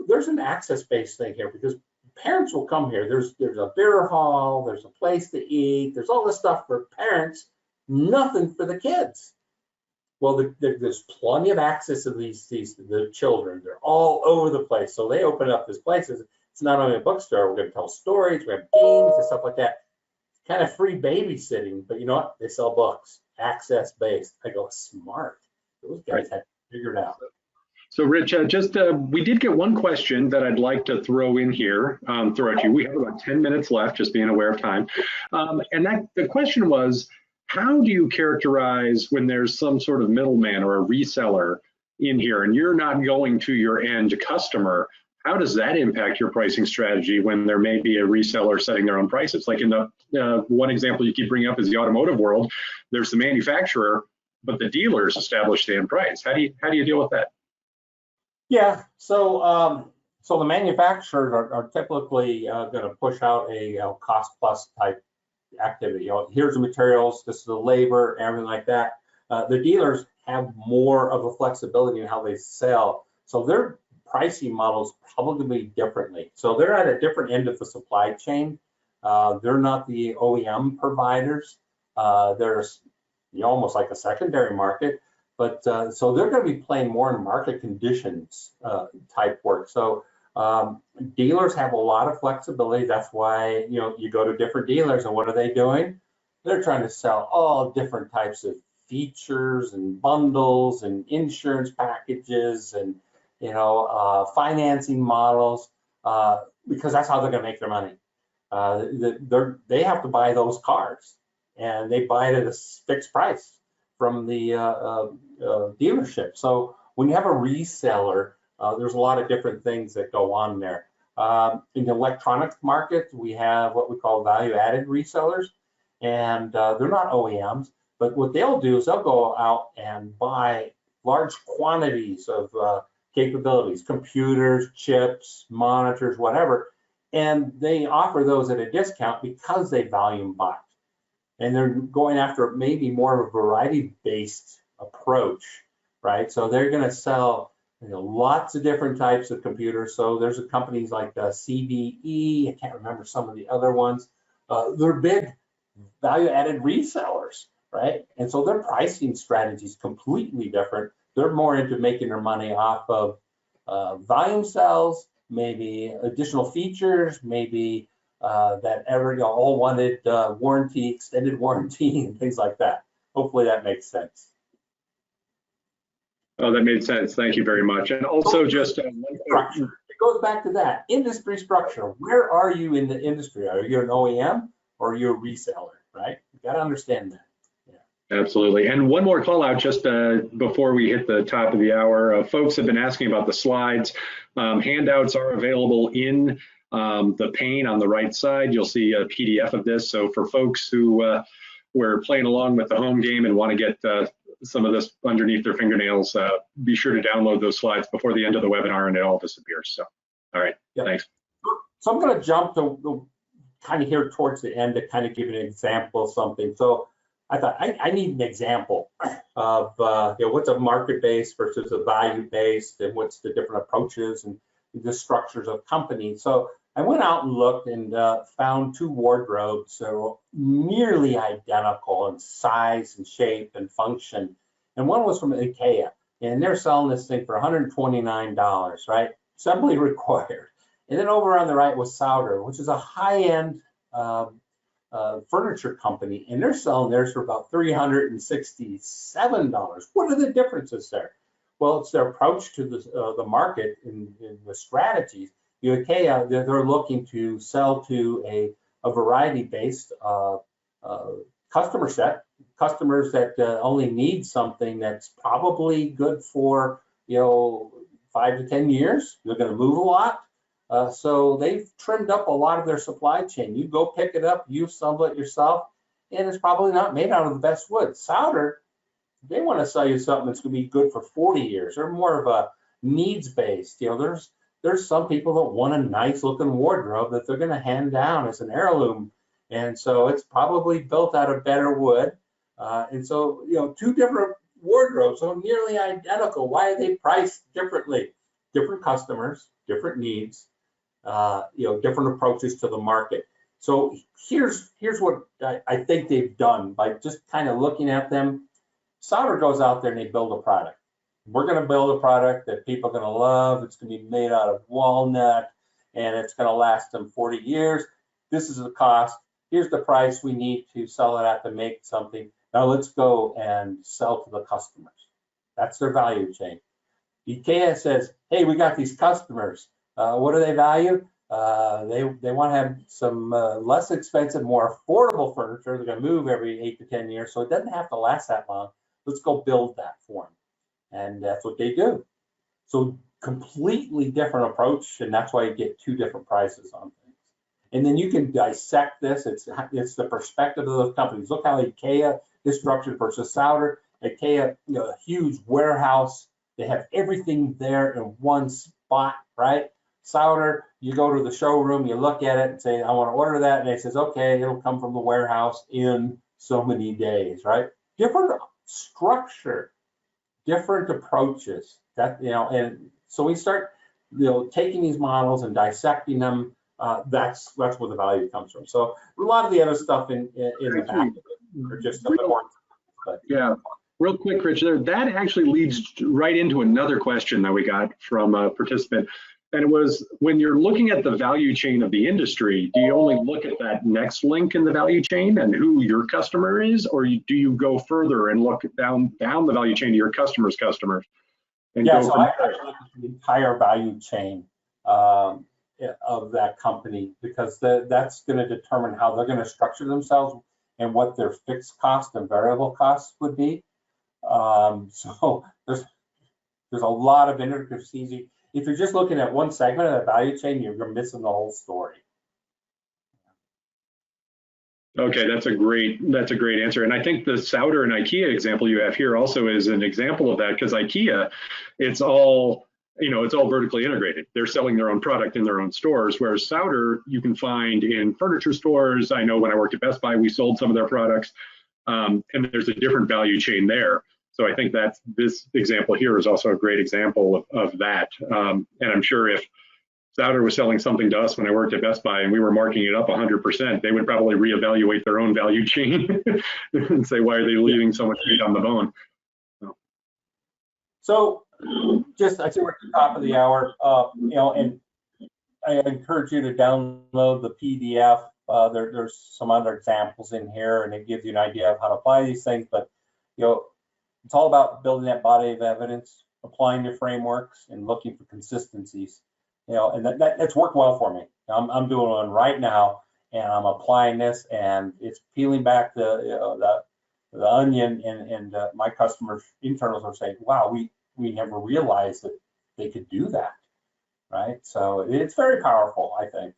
there's an access-based thing here because parents will come here. There's a beer hall, there's a place to eat, there's all this stuff for parents, nothing for the kids. Well, there's plenty of access to the children. They're all over the place. So they open up this place. It's not only a bookstore. We're going to tell stories. We have games and stuff like that. Kind of free babysitting, but you know what? They sell books, access based. I go, smart. Those guys have figured out. So, Rich, we did get one question that I'd like to throw in here, throw at you. We have about 10 minutes left, just being aware of time. And the question was, how do you characterize when there's some sort of middleman or a reseller in here and you're not going to your end customer? How does that impact your pricing strategy when there may be a reseller setting their own prices? Like in the one example you keep bringing up is the automotive world. There's the manufacturer, but the dealers establish the end price. How do you deal with that? Yeah, so the manufacturers are typically going to push out a cost plus type activity. Here's the materials, this is the labor, everything like that. The dealers have more of a flexibility in how they sell, so their pricing models probably going to be differently. So they're at a different end of the supply chain. They're not the OEM providers. They're almost like a secondary market. But so they're going to be playing more in market conditions type work. So dealers have a lot of flexibility. That's why you go to different dealers, and what are they doing? They're trying to sell all different types of features and bundles and insurance packages and financing models because that's how they're going to make their money. They have to buy those cars, and they buy it at a fixed price from the dealership. So when you have a reseller, there's a lot of different things that go on there. In the electronics market, we have what we call value-added resellers, and they're not OEMs, but what they'll do is they'll go out and buy large quantities of capabilities, computers, chips, monitors, whatever, and they offer those at a discount because they volume buy. And they're going after maybe more of a variety-based approach, right? So they're going to sell lots of different types of computers. So there's companies like CBE, I can't remember some of the other ones. They're big value-added resellers, right? And so their pricing strategy is completely different. They're more into making their money off of volume sales, maybe additional features, maybe that all wanted warranty, extended warranty, and things like that. Hopefully that makes sense. Oh, that made sense. Thank you very much. And also just structure. It goes back to that industry structure. Where are you in the industry? Are you an OEM or are you a reseller? Right? You got to understand that. Absolutely. And one more call out just before we hit the top of the hour. Folks have been asking about the slides. Handouts are available in the pane on the right side. You'll see a PDF of this. So for folks who were playing along with the home game and want to get some of this underneath their fingernails, be sure to download those slides before the end of the webinar and it all disappears. So, all right, Thanks. So I'm going to jump to kind of here towards the end to kind of give you an example of something. So I thought I need an example of what's a market-based versus a value-based, and what's the different approaches and the structures of companies. So I went out and looked and found two wardrobes that were nearly identical in size and shape and function. And one was from IKEA, and they're selling this thing for $129, right? Assembly required. And then over on the right was Souder, which is a high-end furniture company, and they're selling theirs for about $367. What are the differences there? Well, it's their approach to the market and the strategies. IKEA, they're looking to sell to a variety-based customer set, customers that only need something that's probably good for 5 to 10 years. They're going to move a lot. So they've trimmed up a lot of their supply chain. You go pick it up, you assemble it yourself, and it's probably not made out of the best wood. Souder, they want to sell you something that's going to be good for 40 years. They're more of a needs-based. There's some people that want a nice-looking wardrobe that they're going to hand down as an heirloom, and so it's probably built out of better wood. And so, two different wardrobes, so nearly identical. Why are they priced differently? Different customers, different needs. Different approaches to the market. So here's what I think they've done by just kind of looking at them. Souder goes out there and they build a product. We're going to build a product that people are going to love. It's going to be made out of walnut, and it's going to last them 40 years. This is the cost. Here's the price we need to sell it at to make something. Now let's go and sell to the customers. That's their value chain. IKEA says, hey, we got these customers. What do they value? They want to have some less expensive, more affordable furniture. They're going to move every 8 to 10 years, so it doesn't have to last that long. Let's go build that for them. And that's what they do. So completely different approach, and that's why you get two different prices on things. And then you can dissect this. It's the perspective of those companies. Look how IKEA is structured versus Souder. IKEA, a huge warehouse. They have everything there in one spot, right? Souder, you go to the showroom, you look at it and say, I want to order that. And it says, okay, it'll come from the warehouse in so many days, right? Different structure, different approaches. That, and so we start, taking these models and dissecting them. That's where the value comes from. So a lot of the other stuff in the back of it are just a bit more. Yeah, real quick, Rich, that actually leads right into another question that we got from a participant. And it was, when you're looking at the value chain of the industry, do you only look at that next link in the value chain and who your customer is, or do you go further and look down the value chain to your customer's customers? And yeah, so I look at the entire value chain of that company, because that's going to determine how they're going to structure themselves and what their fixed cost and variable costs would be. So there's a lot of intricacies. If you're just looking at one segment of that value chain, you're missing the whole story. Okay, that's a great answer. And I think the Souder and IKEA example you have here also is an example of that, because IKEA, it's all vertically integrated. They're selling their own product in their own stores, whereas Souder you can find in furniture stores. I know when I worked at Best Buy, we sold some of their products, and there's a different value chain there. So I think that this example here is also a great example of that. And I'm sure if Souder was selling something to us when I worked at Best Buy and we were marking it up 100%, they would probably reevaluate their own value chain and say, why are they leaving so much meat on the bone? So just, I see we're at the top of the hour, and I encourage you to download the PDF. There's some other examples in here, and it gives you an idea of how to apply these things. But it's all about building that body of evidence, applying your frameworks, and looking for consistencies. And that's worked well for me. I'm doing one right now, and I'm applying this, and it's peeling back the onion. And my customers, internals, are saying, "Wow, we never realized that they could do that." Right? So it's very powerful, I think.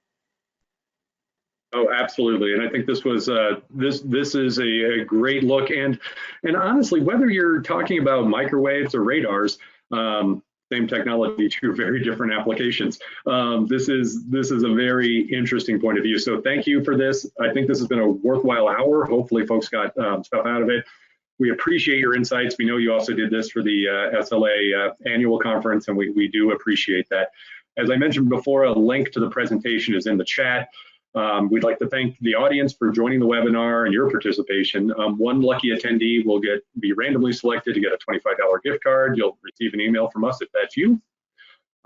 Oh, absolutely. And I think this was this is a great look. And honestly, whether you're talking about microwaves or radars, same technology, two very different applications. This is a very interesting point of view. So thank you for this. I think this has been a worthwhile hour. Hopefully folks got stuff out of it. We appreciate your insights. We know you also did this for the SLA annual conference, and we do appreciate that. As I mentioned before, a link to the presentation is in the chat. We'd like to thank the audience for joining the webinar and your participation. One lucky attendee will be randomly selected to get a $25 gift card. You'll receive an email from us if that's you.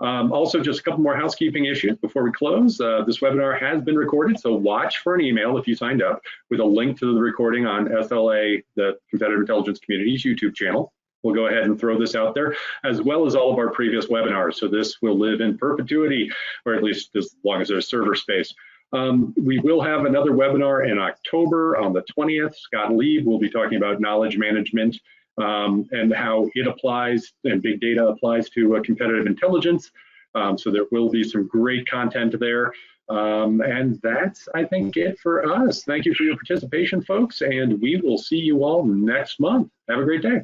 Also, just a couple more housekeeping issues before we close. This webinar has been recorded, so watch for an email if you signed up with a link to the recording on SLA, the Competitive Intelligence Community's YouTube channel. We'll go ahead and throw this out there, as well as all of our previous webinars. So this will live in perpetuity, or at least as long as there's server space. We will have another webinar in October on the 20th. Scott Lieb will be talking about knowledge management and how it applies and big data applies to competitive intelligence. So there will be some great content there. And that's, I think, it for us. Thank you for your participation, folks, and we will see you all next month. Have a great day.